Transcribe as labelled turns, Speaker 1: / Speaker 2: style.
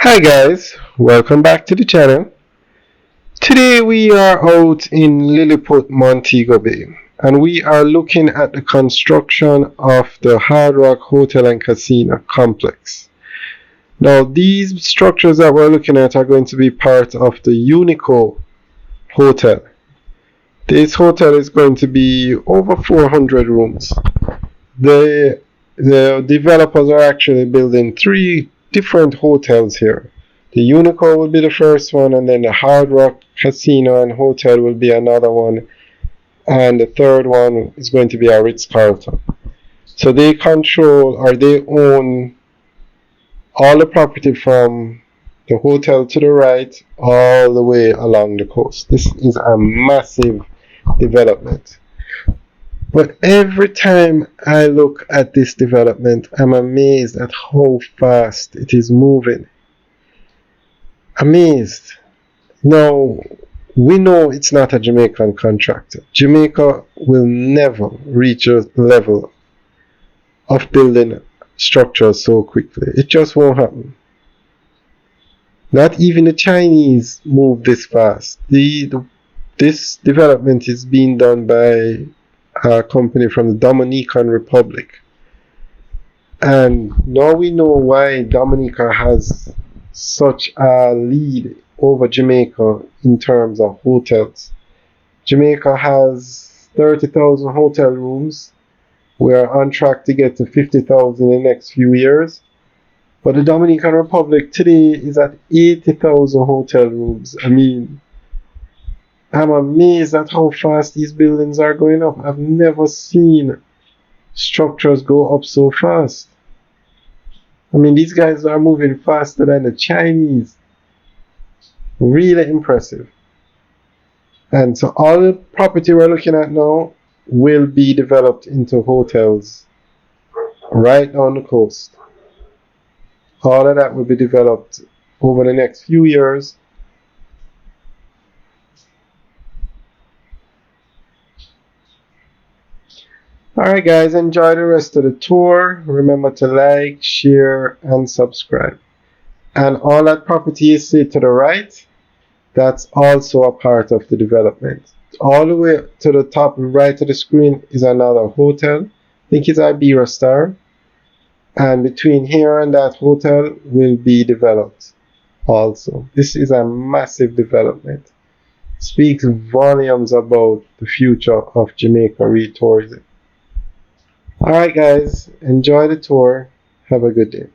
Speaker 1: Hi guys, welcome back to the channel. Today we are out in Lilliput, Montego Bay, and we are looking at the construction of the Hard Rock Hotel and Casino complex. Now these structures that we're looking at are going to be part of the Unico Hotel. This hotel is going to be over 400 rooms. The developers are actually building three different hotels here. The Unico will be the first one, and then the Hard Rock Casino and Hotel will be another one, and the third one is going to be a Ritz-Carlton. So they control or they own all the property from the hotel to the right all the way along the coast. This is a massive development. But every time I look at this development, I'm amazed at how fast it is moving. Amazed. Now, we know it's not a Jamaican contractor. Jamaica will never reach a level of building structures so quickly. It just won't happen. Not even the Chinese move this fast. This development is being done by a company from the Dominican Republic. And now we know why Dominica has such a lead over Jamaica in terms of hotels. Jamaica has 30,000 hotel rooms. We are on track to get to 50,000 in the next few years. But the Dominican Republic today is at 80,000 hotel rooms. I'm amazed at how fast these buildings are going up. I've never seen structures go up so fast. These guys are moving faster than the Chinese. Really impressive. And so all the property we're looking at now will be developed into hotels right down the coast. All of that will be developed over the next few years. Alright guys, enjoy the rest of the tour. Remember to like, share, and subscribe. And all that property you see to the right, that's also a part of the development. All the way to the top right of the screen is another hotel. I think it's Ibera Star. And between here and that hotel will be developed also. This is a massive development. Speaks volumes about the future of Jamaica re-tourism. Alright guys, enjoy the tour. Have a good day.